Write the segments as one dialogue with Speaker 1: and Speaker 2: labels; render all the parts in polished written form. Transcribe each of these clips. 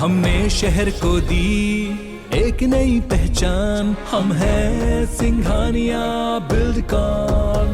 Speaker 1: हमने शहर को दी एक नई पहचान, हम हैं सिंघानिया बिल्डकॉन।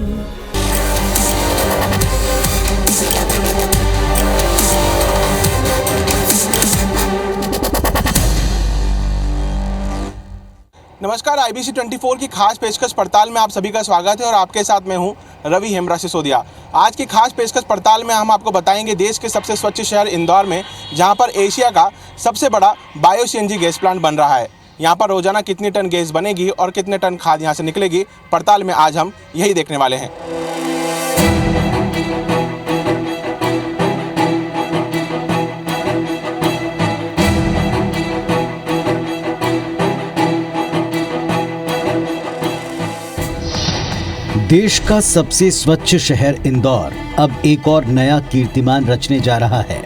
Speaker 2: नमस्कार, IBC 24 की खास पेशकश पड़ताल में आप सभी का स्वागत है और आपके साथ मैं हूं रवि हेमरा सिसोदिया। आज की खास पेशकश पड़ताल में हम आपको बताएंगे देश के सबसे स्वच्छ शहर इंदौर में, जहां पर एशिया का सबसे बड़ा बायो CNG गैस प्लांट बन रहा है। यहां पर रोजाना कितनी टन गैस बनेगी और कितने टन खाद यहां से निकलेगी, पड़ताल में आज हम यही देखने वाले हैं।
Speaker 3: देश का सबसे स्वच्छ शहर इंदौर अब एक और नया कीर्तिमान रचने जा रहा है।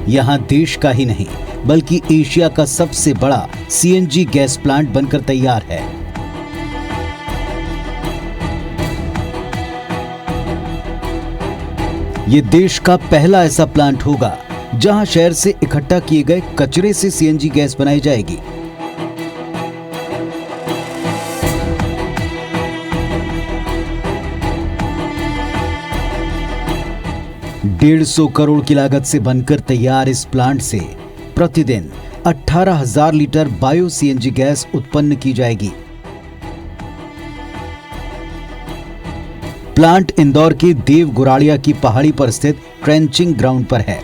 Speaker 3: यहां देश का ही नहीं बल्कि एशिया का सबसे बड़ा CNG गैस प्लांट बनकर तैयार है। ये देश का पहला ऐसा प्लांट होगा जहां शहर से इकट्ठा किए गए कचरे से CNG गैस बनाई जाएगी। ₹150 करोड़ की लागत से बनकर तैयार इस प्लांट से प्रतिदिन 18,000 लीटर बायो CNG गैस उत्पन्न की जाएगी। प्लांट इंदौर के देव गुराड़िया की पहाड़ी पर स्थित ट्रेंचिंग ग्राउंड पर है।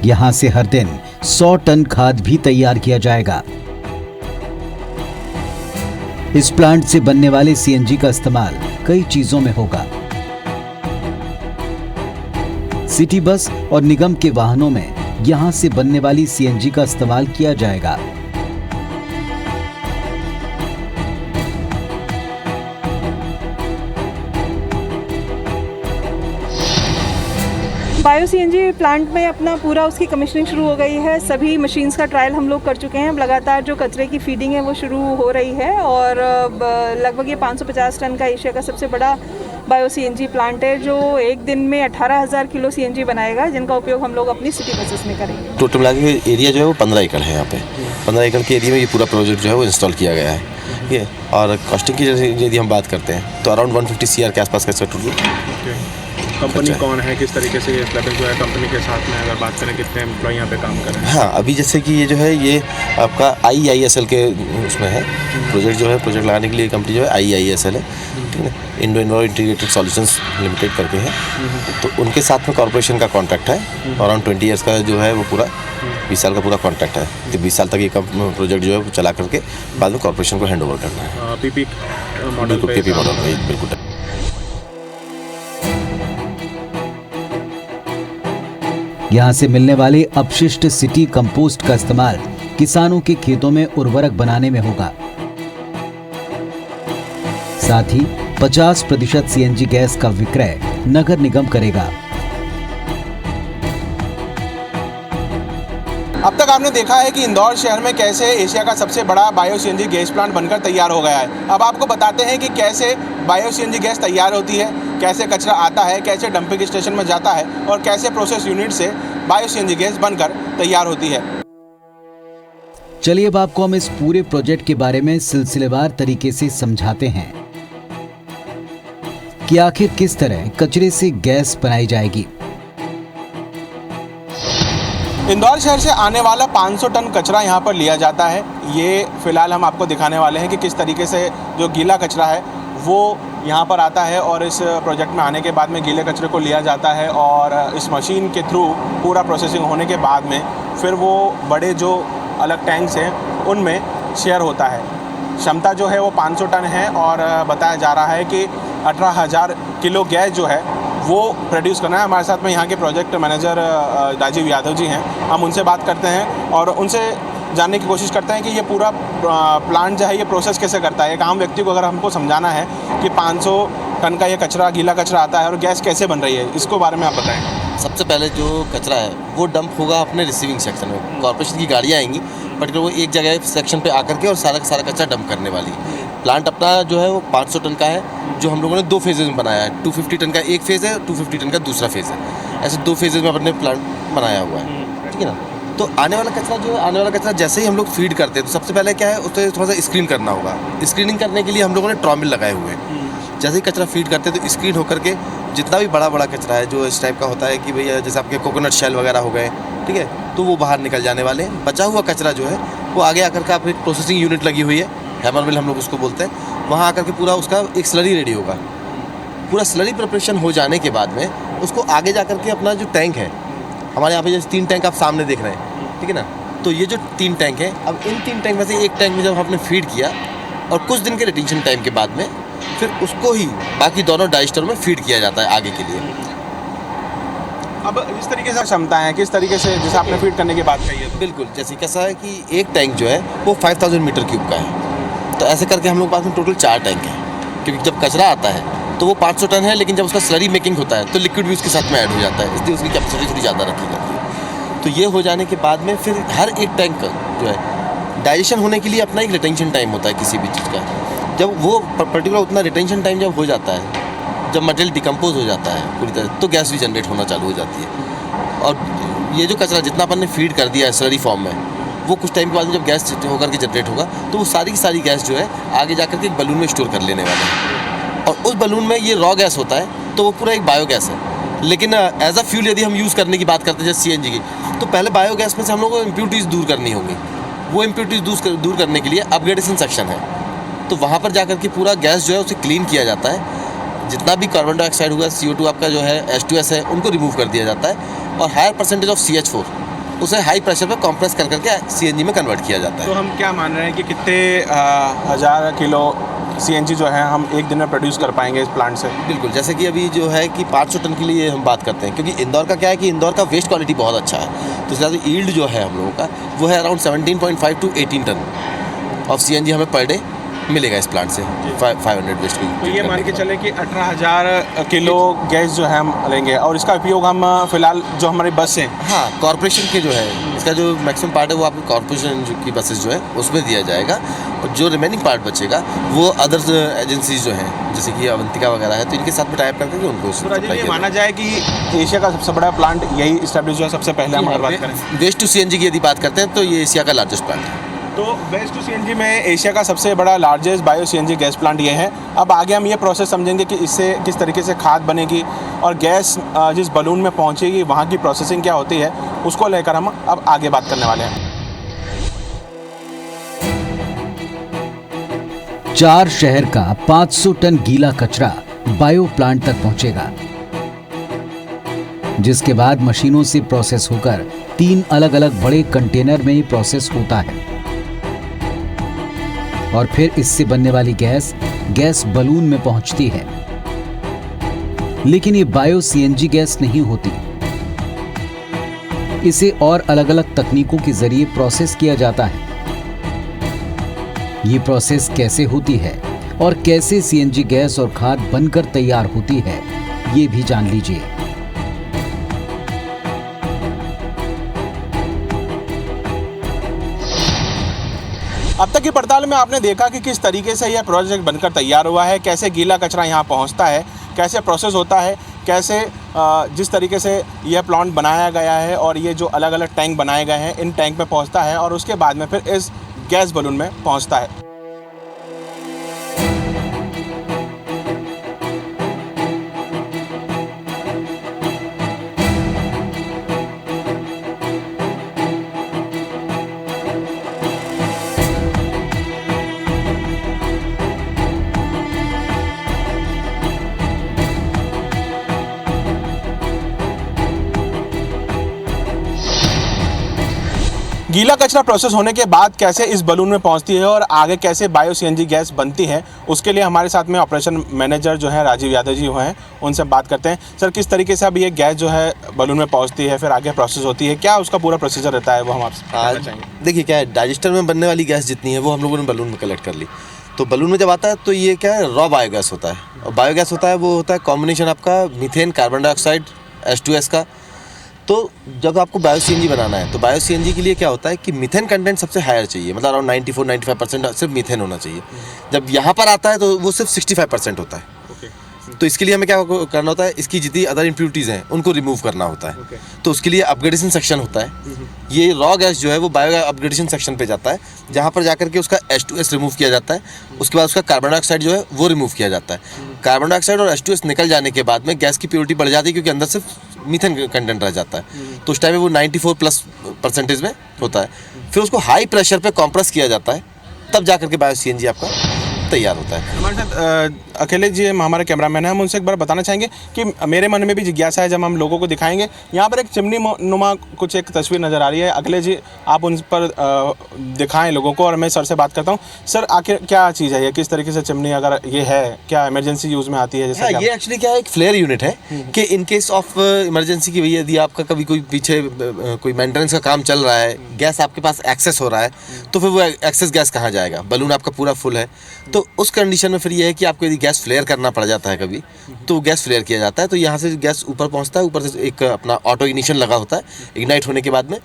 Speaker 3: यहां से हर दिन 100 टन खाद भी तैयार किया जाएगा। इस प्लांट से बनने वाले CNG का इस्तेमाल कई चीजों में होगा। सिटी बस और निगम के वाहनों में यहां से बनने वाली CNG का इस्तेमाल किया जाएगा।
Speaker 4: बायो CNG प्लांट में अपना पूरा उसकी कमीशनिंग शुरू हो गई है। सभी मशीन्स का ट्रायल हम लोग कर चुके हैं। लगातार जो कचरे की फीडिंग है वो शुरू हो रही है और लगभग ये 550 टन का एशिया का सबसे बड़ा बायो CNG प्लांट है, जो एक दिन में 18,000 किलो CNG बनाएगा, जिनका उपयोग हम लोग अपनी सिटी बसेस में करेंगे।
Speaker 5: टोटल मिला के एरिया जो है वो 15 एकड़ है। यहाँ पे 15 एकड़ के एरिया में ये पूरा प्रोजेक्ट जो है वो इंस्टॉल किया गया है। ठीक है, और कॉस्टिंग की यदि हम बात करते हैं तो अराउंड 150 CR के आसपास का टोटल।
Speaker 2: कंपनी कौन है, किस तरीके से ये स्लैबिंग जो है कंपनी के साथ में अगर बात करें, कितने एम्प्लॉय यहाँ पे काम कर रहे हैं?
Speaker 5: हाँ, अभी जैसे कि ये जो है ये आपका IISL के उसमें है प्रोजेक्ट, जो है प्रोजेक्ट लगाने के लिए कंपनी जो है IISL है, ठीक है, इंडो इंटीग्रेटेड सॉल्यूशंस लिमिटेड करके है। तो उनके साथ में कॉर्पोरेशन का कॉन्ट्रैक्ट है, अराउंड 20 ईयर्स का जो है वो पूरा 20 साल का पूरा कॉन्ट्रैक्ट है। तो 20 साल तक ये प्रोजेक्ट जो है वो चला करके बाद में कॉर्पोरेशन को हैंड ओवर करना है।
Speaker 2: PP मॉडल
Speaker 5: बिल्कुल।
Speaker 3: यहां से मिलने वाले अपशिष्ट सिटी कंपोस्ट का इस्तेमाल किसानों के खेतों में उर्वरक बनाने में होगा। साथ ही 50% CNG गैस का विक्रय नगर निगम करेगा।
Speaker 2: अब तक आपने देखा है कि इंदौर शहर में कैसे एशिया का सबसे बड़ा बायो CNG गैस प्लांट बनकर तैयार हो गया है। अब आपको बताते हैं कि कैसे बायो CNG गैस तैयार होती है, कैसे कचरा आता है, कैसे डंपिंग स्टेशन में जाता है और कैसे प्रोसेस यूनिट से बायो CNG गैस बनकर तैयार होती है।
Speaker 3: चलिए अब आपको हम इस पूरे प्रोजेक्ट के बारे में सिलसिलेवार तरीके से समझाते हैं कि आखिर किस तरह कचरे से गैस बनाई जाएगी।
Speaker 2: इंदौर शहर से आने वाला 500 टन कचरा यहाँ पर लिया जाता है। ये फिलहाल हम आपको दिखाने वाले हैं कि किस तरीके से जो गीला कचरा है वो यहाँ पर आता है और इस प्रोजेक्ट में आने के बाद में गीले कचरे को लिया जाता है और इस मशीन के थ्रू पूरा प्रोसेसिंग होने के बाद में फिर वो बड़े जो अलग टैंक्स हैं उनमें शेयर होता है। क्षमता जो है वो 500 टन है और बताया जा रहा है कि 18,000 किलो गैस जो है वो प्रोड्यूस करना है। हमारे साथ में यहाँ के प्रोजेक्ट मैनेजर राजीव यादव जी हैं, हम उनसे बात करते हैं और उनसे जानने की कोशिश करते हैं कि ये पूरा प्लांट जो है ये प्रोसेस कैसे करता है। एक आम व्यक्ति को अगर हमको समझाना है कि 500 टन का ये कचरा, गीला कचरा आता है और गैस कैसे बन रही है, इसको बारे में आप बताएं।
Speaker 5: सबसे पहले जो कचरा है वो डंप होगा अपने रिसीविंग सेक्शन में। कॉर्पोरेशन की गाड़ियाँ आएंगी, पर्टिकुलर वो एक जगह सेक्शन पे आकर के और सारा का सारा कचरा डंप करने वाली है। प्लांट अपना जो है वो 500 टन का है, जो हम लोगों ने 2 फेजेज में बनाया है। 250 टन का एक फेज़ है, 250 टन का दूसरा फेज़ है। ऐसे 2 फेजेज में अपने प्लांट बनाया हुआ है, ठीक है ना। तो आने वाला कचरा जैसे ही हम लोग फीड करते हैं तो सबसे पहले क्या है, उसे थोड़ा सा स्क्रीन करना होगा। स्क्रीनिंग करने के लिए हम लोगों ने ट्रॉमिल लगाए हुए हैं। जैसे ही कचरा फीड करते हैं तो स्क्रीन होकर के जितना भी बड़ा कचरा है जो इस टाइप का होता है कि भैया जैसे आपके कोकोनट शेल वगैरह हो गए, ठीक है, तो वो बाहर निकल जाने वाले हैं। बचा हुआ कचरा जो है वो आगे आकर के आप एक प्रोसेसिंग यूनिट लगी हुई है, हैमर मिल हम लोग उसको बोलते हैं, वहाँ आकर के पूरा उसका एक स्लरी रेडी होगा। पूरा स्लरी प्रिपरेशन हो जाने के बाद में उसको आगे जा कर के अपना जो टैंक है, हमारे यहाँ पे जैसे 3 टैंक आप सामने देख रहे हैं, ठीक है ना। तो ये जो 3 टैंक है, अब इन 3 टैंक में से एक टैंक में जब हमने फीड किया और कुछ दिन के रिटेंशन टाइम के बाद में फिर उसको ही बाकी दोनों डाइस्टर में फीड किया जाता है आगे के लिए।
Speaker 2: अब इस तरीके से क्षमता है, किस तरीके से जैसे आपने फीड करने की बात कही है,
Speaker 5: बिल्कुल, जैसे कैसा है कि एक टैंक जो है वो 5000 मीटर क्यूब का है। तो ऐसे करके हम लोग के पास में टोटल 4 टैंक है, क्योंकि जब कचरा आता है तो वो 500 टन है, लेकिन जब उसका स्लरी मेकिंग होता है तो लिक्विड भी उसके साथ में ऐड हो जाता है, इसलिए उसकी कैपेसिटी थोड़ी ज़्यादा रखी जाती है। तो ये हो जाने के बाद में फिर हर एक टैंक का जो है डाइजेशन होने के लिए अपना एक रिटेंशन टाइम होता है किसी भी चीज़ का। जब वो पर्टिकुलर उतना रिटेंशन टाइम जब हो जाता है, जब मटेरियल डिकम्पोज हो जाता है पूरी तरह, तो गैस भी जनरेट होना चालू हो जाती है। और ये जो कचरा जितना अपन ने फीड कर दिया है स्लरी फॉर्म में, वो कुछ टाइम के बाद में जब गैस होकर के जनरेट होगा तो वो सारी की सारी गैस जो है आगे जाकर के एक बलून में स्टोर कर लेने वाला है। और उस बलून में ये रॉ गैस होता है, तो वो पूरा एक बायोगैस है। लेकिन एज अ फ्यूल यदि हम यूज़ करने की बात करते हैं जैसे CNG की, तो पहले बायोगैस में से हम लोग को इम्प्यूरिटीज़ दूर करनी होंगी। वो इम्प्यूरिटीज़ दूर करने के लिए अपग्रेडेशन सेक्शन है, तो वहाँ पर जाकर के पूरा गैस जो है उसे क्लीन किया जाता है। जितना भी कार्बन डाइऑक्साइड हुआ, CO2 आपका जो है H2S है, उनको रिमूव कर दिया जाता है। और हायर परसेंटेज ऑफ CH4 उसे हाई प्रेशर पर कंप्रेस कर करके CNG में कन्वर्ट किया जाता है।
Speaker 2: तो हम क्या मान रहे हैं कि कितने हज़ार किलो CNG जो है हम एक दिन में प्रोड्यूस कर पाएंगे इस प्लांट से?
Speaker 5: बिल्कुल, जैसे कि अभी जो है कि 500 टन के लिए हम बात करते हैं, क्योंकि इंदौर का क्या है कि इंदौर का वेस्ट क्वालिटी बहुत अच्छा है, तो इसलिए ईल्ड जो है हम लोगों का वो है around 17.5 to 18 ton of CNG हमें पर डे मिलेगा इस प्लांट से 500 वेस्ट की।
Speaker 2: तो ये मान के चले कि 18,000 किलो गैस जो है हम लेंगे, और इसका उपयोग हम फिलहाल जो हमारी बस है,
Speaker 5: हाँ, कॉर्पोरेशन के जो है इसका जो मैक्सिमम पार्ट है वो आपको कॉर्पोरेशन की बसेस जो है उसमें दिया जाएगा, और जो रिमेनिंग पार्ट बचेगा वो अदर्स एजेंसीज जो हैं जैसे कि अवंतिका वगैरह है, तो इनके साथ में टाइप करके उनको
Speaker 2: तो ये माना जाए कि एशिया का सबसे बड़ा प्लांट यही इस्टेब्लिश हुआ सबसे पहले। हम अगर बात करें
Speaker 5: वेस्ट टू CNG की यदि बात करते हैं तो ये एशिया का लार्जेस्ट प्लांट है।
Speaker 2: तो वेस्ट टू CNG में एशिया का सबसे बड़ा largest bio CNG gas plant ये है। अब आगे हम ये प्रोसेस समझेंगे कि इससे किस तरीके से खाद बनेगी और गैस जिस बलून में पहुंचेगी वहाँ की प्रोसेसिंग क्या होती है, उसको लेकर हम अब आगे बात करने वाले हैं।
Speaker 3: 4 शहर का 500 टन गीला कचरा बायो प्लांट तक पहुंचेगा, जिसके बाद मशीनों से प्रोसेस होकर 3 अलग अलग बड़े कंटेनर में प्रोसेस होता है, और फिर इससे बनने वाली गैस बलून में पहुंचती है। लेकिन ये बायो CNG गैस नहीं होती, इसे और अलग अलग तकनीकों के जरिए प्रोसेस किया जाता है। ये प्रोसेस कैसे होती है और कैसे CNG गैस और खाद बनकर तैयार होती है, ये भी जान लीजिए।
Speaker 2: अब तक की पड़ताल में आपने देखा कि किस तरीके से यह प्रोजेक्ट बनकर तैयार हुआ है, कैसे गीला कचरा यहाँ पहुँचता है, कैसे प्रोसेस होता है, कैसे जिस तरीके से यह प्लांट बनाया गया है और ये जो अलग अलग टैंक बनाए गए हैं इन टैंक में पहुँचता है और उसके बाद में फिर इस गैस बलून में पहुँचता है। गीला कचरा प्रोसेस होने के बाद कैसे इस बलून में पहुंचती है और आगे कैसे बायो CNG गैस बनती है, उसके लिए हमारे साथ में ऑपरेशन मैनेजर जो है राजीव यादव जी हुए हैं, उनसे बात करते हैं। सर, किस तरीके से अब ये गैस जो है बलून में पहुंचती है, फिर आगे प्रोसेस होती है, क्या उसका पूरा प्रोसीजर रहता है, वो हम आपसे जानना चाहेंगे।
Speaker 5: देखिए क्या है, डाइजेस्टर में बनने वाली गैस जितनी है वो हम लोगों ने बलून में कलेक्ट कर ली। तो बलून में जब आता है तो ये क्या है, रॉ बायोगैस होता है। और बायोगैस होता है वो होता है कॉम्बिनेशन आपका मीथेन, कार्बन डाइऑक्साइड, H2S का। तो जब आपको बायो सीएनजी बनाना है तो बायो सीएनजी के लिए क्या होता है कि मीथेन कंटेंट सबसे हायर चाहिए, मतलब अराउंड 94-95% सिर्फ मीथेन होना चाहिए। जब यहाँ पर आता है तो वो सिर्फ 65% होता है। तो इसके लिए हमें क्या करना होता है, इसकी जितनी अदर इम्प्यूरिटीज़ हैं उनको रिमूव करना होता है। तो उसके लिए अपग्रेडेशन सेक्शन होता है। ये रॉ गैस जो है वो बायो अपग्रेडेशन सेक्शन पे जाता है, जहाँ पर जाकर के उसका H2S रिमूव किया जाता है। उसके बाद उसका कार्बन डाइऑक्साइड जो है वो रिमूव किया जाता है। कार्बन डाइऑक्साइड और H2S निकल जाने के बाद में गैस की प्योरिटी बढ़ जाती है, क्योंकि अंदर सिर्फ मीथेन कंटेंट रह जाता है। तो उस टाइम में वो 94+% में होता है। फिर उसको हाई प्रेशर पे कॉम्प्रेस किया जाता है, तब जाकर के बायो सीएनजी आपका तैयार होता है।
Speaker 2: हमारे साथ अखिलेश जी हमारे कैमरामैन हैं, हम उनसे एक बार बताना चाहेंगे कि मेरे मन में भी जिज्ञासा है, जब हम लोगों को दिखाएंगे यहाँ पर एक चिमनी नुमा कुछ एक तस्वीर नज़र आ रही है। अखिलेश जी आप उन पर दिखाएं लोगों को, और मैं सर से बात करता हूँ। सर आखिर क्या चीज़ है ये, किस तरीके से चिमनी अगर ये है, क्या इमरजेंसी यूज़ में आती है? जैसे
Speaker 5: ये एक्चुअली क्या है, एक फ्लेयर यूनिट है कि इन केस ऑफ इमरजेंसी की, यदि आपका कभी कोई पीछे कोई मेंटेनेंस का काम चल रहा है, गैस आपके पास एक्सेस हो रहा है, तो फिर वो एक्सेस गैस कहाँ जाएगा? बलून आपका पूरा फुल है, तो उस कंडीशन में फिर ये है कि आपको यदि गैस फ्लेयर करना पड़ जाता है कभी, तो गैस फ्लेयर किया जाता है। तो यहाँ से गैस ऊपर पहुँचता है, ऊपर से एक अपना ऑटो इग्निशन लगा होता है, इग्नाइट होने के बाद में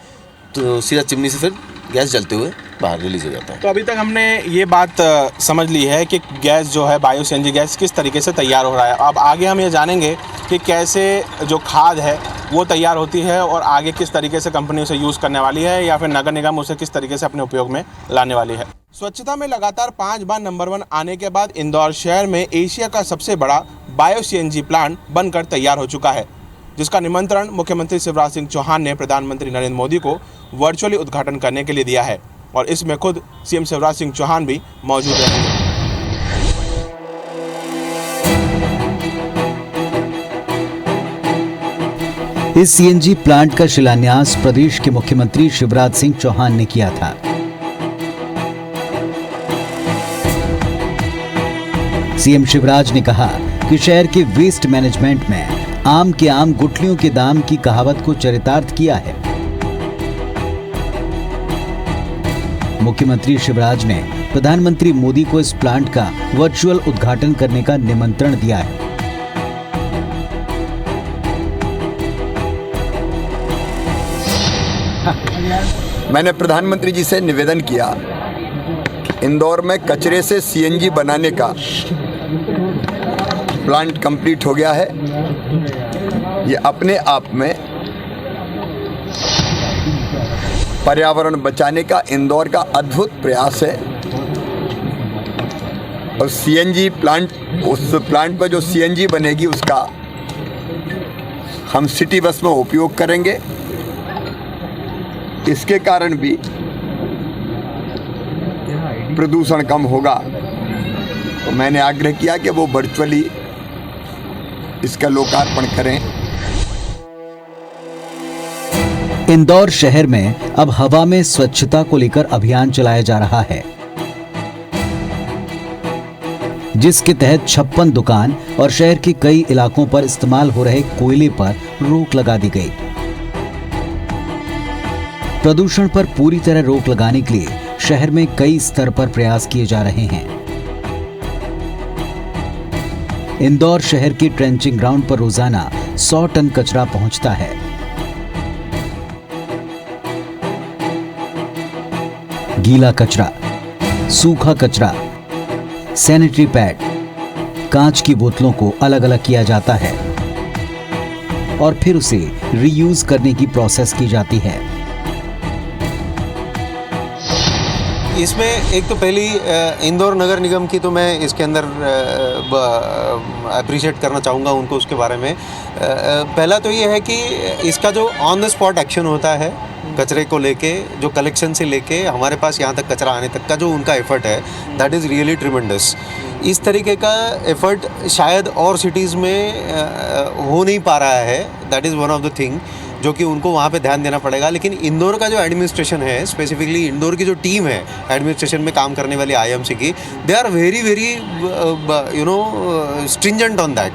Speaker 5: तो सीधा चिमनी से फिर गैस जलते हुए बाहर रिलीज हो जाता है।
Speaker 2: तो अभी तक हमने ये बात समझ ली है कि गैस जो है बायो सीएनजी गैस किस तरीके से तैयार हो रहा है। अब आगे हम ये जानेंगे कि कैसे जो खाद है वो तैयार होती है, और आगे किस तरीके से कंपनी उसे यूज़ करने वाली है, या फिर नगर निगम उसे किस तरीके से अपने उपयोग में लाने वाली है। स्वच्छता में लगातार 5 बार नंबर 1 आने के बाद इंदौर शहर में एशिया का सबसे बड़ा बायो सीएनजी प्लांट बनकर तैयार हो चुका है, जिसका निमंत्रण मुख्यमंत्री शिवराज सिंह चौहान ने प्रधानमंत्री नरेंद्र मोदी को वर्चुअली उद्घाटन करने के लिए दिया है, और इसमें खुद सीएम शिवराज सिंह चौहान भी मौजूद रहेंगे।
Speaker 3: इस सीएनजी प्लांट का शिलान्यास प्रदेश के मुख्यमंत्री शिवराज सिंह चौहान ने किया था। सीएम शिवराज ने कहा कि शहर के वेस्ट मैनेजमेंट में आम के आम गुठलियों के दाम की कहावत को चरितार्थ किया है। मुख्यमंत्री शिवराज ने प्रधानमंत्री मोदी को इस प्लांट का वर्चुअल उद्घाटन करने का निमंत्रण दिया है।
Speaker 6: मैंने प्रधानमंत्री जी से निवेदन किया कि इंदौर में कचरे से सीएनजी बनाने का प्लांट कंप्लीट हो गया है। ये अपने आप में पर्यावरण बचाने का इंदौर का अद्भुत प्रयास है। और सीएनजी प्लांट, उस प्लांट पर जो सीएनजी बनेगी उसका हम सिटी बस में उपयोग करेंगे। इसके कारण भी प्रदूषण कम होगा। तो मैंने आग्रह किया कि वो वर्चुअली इसका लोकार्पण करें।
Speaker 3: इंदौर शहर में अब हवा में स्वच्छता को लेकर अभियान चलाया जा रहा है, जिसके तहत 56 दुकान और शहर के कई इलाकों पर इस्तेमाल हो रहे कोयले पर रोक लगा दी गई। प्रदूषण पर पूरी तरह रोक लगाने के लिए शहर में कई स्तर पर प्रयास किए जा रहे हैं। इंदौर शहर के ट्रेंचिंग ग्राउंड पर रोजाना 100 टन कचरा पहुंचता है। गीला कचरा, सूखा कचरा, सैनिटरी पैड, कांच की बोतलों को अलग अलग किया जाता है और फिर उसे रीयूज करने की प्रोसेस की जाती है।
Speaker 7: इसमें एक तो पहली इंदौर नगर निगम की तो मैं इसके अंदर अप्रिशिएट करना चाहूँगा उनको उसके बारे में। पहला तो ये है कि इसका जो ऑन द स्पॉट एक्शन होता है कचरे को लेके, जो कलेक्शन से लेके हमारे पास यहाँ तक कचरा आने तक का जो उनका एफर्ट है, दैट इज़ रियली ट्रिमेंडस। इस तरीके का एफर्ट शायद और सिटीज़ में हो नहीं पा रहा है। That is one of the thing जो कि उनको वहाँ पे ध्यान देना पड़ेगा। लेकिन इंदौर का जो एडमिनिस्ट्रेशन है, स्पेसिफिकली इंदौर की जो टीम है एडमिनिस्ट्रेशन में काम करने वाली आईएमसी की, they are very very stringent on that.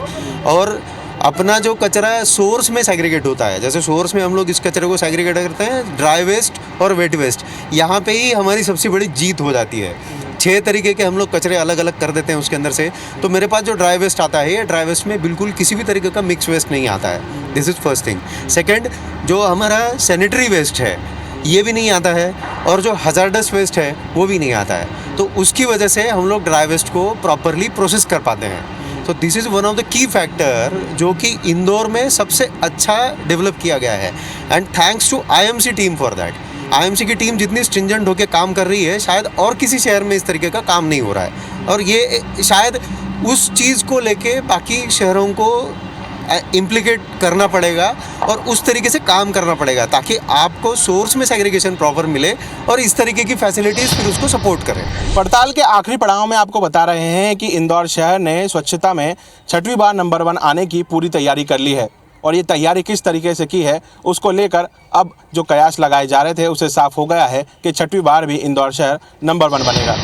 Speaker 7: और अपना जो कचरा सोर्स में सेग्रीगेट होता है, जैसे सोर्स में हम लोग इस कचरे को सेग्रीगेट करते हैं ड्राई वेस्ट और वेट वेस्ट, यहाँ पे ही हमारी सबसे बड़ी जीत हो जाती है। 6 तरीके के हम लोग कचरे अलग अलग कर देते हैं उसके अंदर से। तो मेरे पास जो ड्राई वेस्ट आता है, ये ड्राई वेस्ट में बिल्कुल किसी भी तरीके का मिक्स वेस्ट नहीं आता है। This is first thing. Second, जो हमारा सैनिटरी वेस्ट है ये भी नहीं आता है, और जो हजार्डस वेस्ट है वो भी नहीं आता है। तो उसकी वजह से हम लोग ड्राई वेस्ट को प्रॉपरली प्रोसेस कर पाते हैं। तो this is one of the key factor जो कि इंदौर में सबसे अच्छा डेवलप किया गया है, and thanks to IMC team for that. IMC की टीम जितनी स्ट्रिंजेंट होकर काम कर रही है, शायद और किसी शहर में इस तरीके का काम नहीं हो रहा है, और ये शायद उस चीज़ को लेके बाकी शहरों को इम्प्लीकेट करना पड़ेगा और उस तरीके से काम करना पड़ेगा, ताकि आपको सोर्स में सेग्रीगेशन प्रॉपर मिले और इस तरीके की फैसिलिटीज़ फिर उसको सपोर्ट करें।
Speaker 2: पड़ताल के आखिरी पड़ाव में आपको बता रहे हैं कि इंदौर शहर ने स्वच्छता में 6वीं बार नंबर 1 आने की पूरी तैयारी कर ली है, और ये तैयारी किस तरीके से की है उसको लेकर अब जो कयास लगाए जा रहे थे उसे साफ हो गया है कि 6वीं बार भी इंदौर शहर नंबर 1 बनेगा।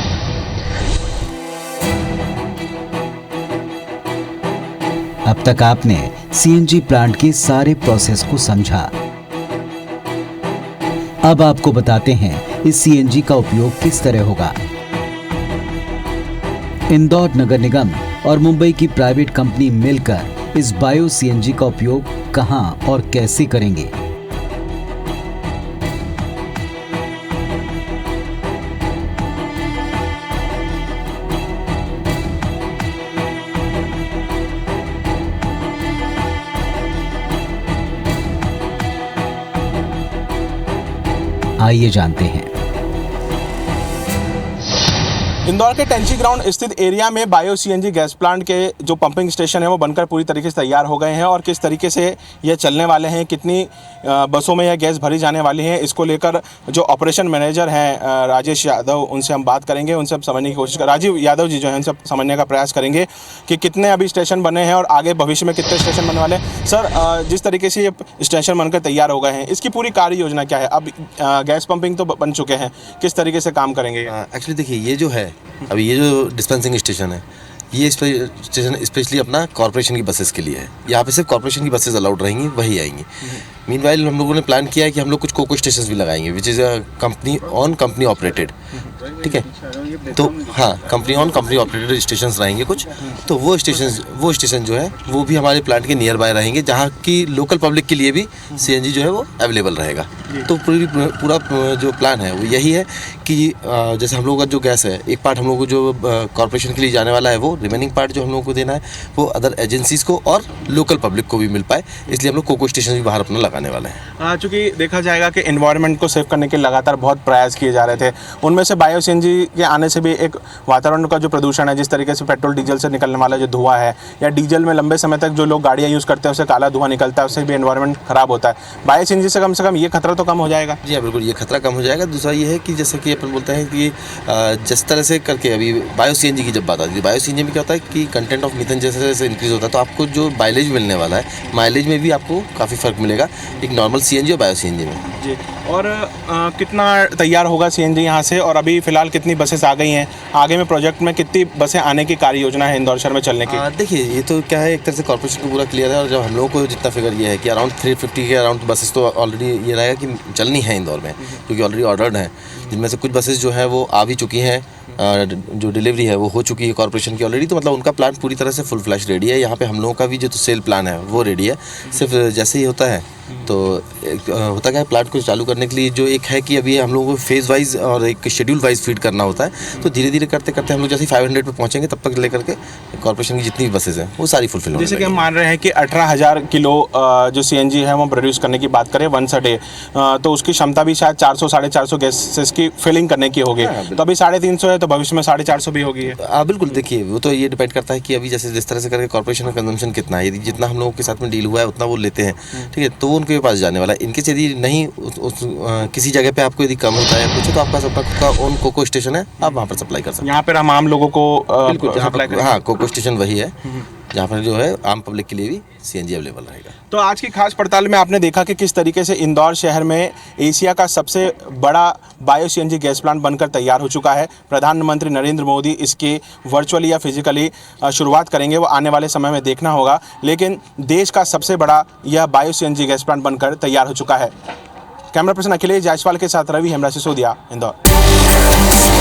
Speaker 3: अब तक आपने सीएनजी प्लांट के सारे प्रोसेस को समझा। अब आपको बताते हैं इस सीएनजी का उपयोग किस तरह होगा। इंदौर नगर निगम और मुंबई की प्राइवेट कंपनी मिलकर इस बायो सीएनजी का उपयोग कहां और कैसे करेंगे। आइए जानते हैं।
Speaker 2: इंदौर के टेंची ग्राउंड स्थित एरिया में बायो सीएनजी गैस प्लांट के जो पंपिंग स्टेशन है वो बनकर पूरी तरीके से तैयार हो गए हैं, और किस तरीके से ये चलने वाले हैं, कितनी बसों में यह गैस भरी जाने वाली है, इसको लेकर जो ऑपरेशन मैनेजर हैं राजेश यादव, उनसे हम बात करेंगे, उनसे हम समझने की कोशिश राजीव यादव जी जो हैं उनसे समझने का प्रयास करेंगे कि कितने अभी स्टेशन बने हैं और आगे भविष्य में कितने स्टेशन बनने वाले हैं। सर, जिस तरीके से ये स्टेशन बनकर तैयार हो गए हैं, इसकी पूरी कार्य योजना क्या है? अब गैस पंपिंग तो बन चुके हैं, किस तरीके से काम करेंगे?
Speaker 5: एक्चुअली देखिए, ये जो है अभी ये जो डिस्पेंसिंग स्टेशन है, ये स्टेशन स्पेशली अपना कॉर्पोरेशन की बसेस के लिए है। यहाँ पे सिर्फ कॉर्पोरेशन की बसेस अलाउड रहेंगी, वही आएंगी। मीनवाइल हम लोगों ने प्लान किया है कि हम लोग कुछ कोको स्टेशन भी लगाएंगे, विच इज़ कंपनी ऑपरेटेड। ठीक है, तो हाँ, कंपनी ऑपरेटेड स्टेशन रहेंगे कुछ। तो वो स्टेशन जो है वो भी हमारे प्लांट के नियर बाय रहेंगे, जहाँ की लोकल पब्लिक के लिए भी सीएनजी जो है वो अवेलेबल रहेगा। तो पूरा जो प्लान है वो यही है कि जैसे हम लोगों का जो गैस है, एक पार्ट हम लोगों को जो कॉर्पोरेशन के लिए जाने वाला है, वो रिमेनिंग पार्ट जो हम लोगों को देना है वो अदर एजेंसीज को और लोकल पब्लिक को भी मिल पाए, इसलिए हम लोग कोको स्टेशन भी बाहर अपना लगाने वाले हैं।
Speaker 2: चूँकि देखा जाएगा कि एनवायरनमेंट को सेव करने के लगातार बहुत प्रयास किए जा रहे थे, उनमें से बायो सीएनजी के आने से भी एक वातावरण का जो प्रदूषण है, जिस तरीके से पेट्रोल डीजल से निकलने वाला जो धुआं है, या डीजल में लंबे समय तक जो लोग गाड़ियाँ यूज़ करते हैं उससे काला धुआं निकलता है, उससे भी एनवायरनमेंट खराब होता है। बायो सीएनजी से कम ये खतरा तो कम हो जाएगा।
Speaker 5: जी हाँ, बिल्कुल ये खतरा कम हो जाएगा। दूसरा ये है कि जैसे कि अपन बोलते हैं कि जिस तरह से करके अभी बायो सीएनजी की जब बात आती है, बायो सीएनजी में क्या होता है कि कंटेंट ऑफ मीथेन जैसे जैसे इंक्रीज होता है, तो आपको जो माइलेज मिलने वाला है, माइलेज में भी आपको काफ़ी फ़र्क मिलेगा एक नॉर्मल सीएनजी और बायो सीएनजी में।
Speaker 2: जी, और कितना तैयार होगा सीएनजी यहाँ से, और अभी फिलहाल कितनी बसेस आ गई हैं, आगे में प्रोजेक्ट में कितनी बसें आने की कार्य योजना है इंदौर शहर में चलने की?
Speaker 5: देखिए, ये तो क्या है, एक तरह से कॉर्पोरेशन को पूरा क्लियर है, और जब हम लोगों को जितना फिगर ये है कि अराउंड 350 के अराउंड बसेस तो ऑलरेडी ये रहेगा कि चलनी है इंदौर में, क्योंकि ऑलरेडी ऑर्डर्ड हैं, जिनमें से कुछ बसेस जो है वो आ भी चुकी हैं, जो डिलीवरी है वो हो चुकी है कॉर्पोरेशन की ऑलरेडी। तो मतलब उनका प्लान पूरी तरह से फुल फ्लैश रेडी है। यहाँ पे हम लोगों का भी जो तो सेल प्लान है वो रेडी है। सिर्फ जैसे ही होता है तो होता क्या है, प्लांट को चालू करने के लिए जो एक है कि अभी हम लोगों को फेज़ वाइज और एक शेड्यूल वाइज फीड करना होता है। तो धीरे धीरे करते करते हम लोग जैसे 500 पे पहुँचेंगे, तब तक लेकर के कॉर्पोरेशन की जितनी भी बसेज हैं वो सारी फुलफिल होने
Speaker 2: जैसे कि हम मान रहे हैं कि 18,000 किलो जो सीएनजी है वो प्रोड्यूस करने की बात करें वंस अ डे, तो उसकी क्षमता भी शायद 400-450 गैसेस की फिलिंग करने की होगी। तो अभी 350 है, तो भविष्य में 450 भी होगी।
Speaker 5: बिल्कुल, देखिए वो तो ये डिपेंड करता है कि अभी जैसे जिस तरह से करके कॉर्पोरेशन का कंजम्पशन कितना है, यदि जितना हम लोगों के साथ में डील हुआ है उतना वो लेते हैं, ठीक है, तो उनके पास जाने वाला है। इनकेस यदि नहीं किसी जगह पे आपको यदि कम होता है कुछ, तो आपका सबका ओन कोको स्टेशन है, आप वहाँ पर सप्लाई कर सकते हैं।
Speaker 2: यहाँ पर हम आम लोगों को
Speaker 5: सप्लाई करें। हाँ, कोको स्टेशन वही है जहाँ पर जो है आम पब्लिक के लिए भी सीएनजी अवेलेबल रहेगा।
Speaker 2: तो आज की खास पड़ताल में आपने देखा कि किस तरीके से इंदौर शहर में एशिया का सबसे बड़ा बायो सीएनजी गैस प्लांट बनकर तैयार हो चुका है। प्रधानमंत्री नरेंद्र मोदी इसकी वर्चुअली या फिजिकली शुरुआत करेंगे, वो आने वाले समय में देखना होगा, लेकिन देश का सबसे बड़ा यह बायो सीएनजी गैस प्लांट बनकर तैयार हो चुका है। कैमरा पर्सन अखिलेश जायसवाल के साथ रवि हेमरा सिसोदिया, इंदौर।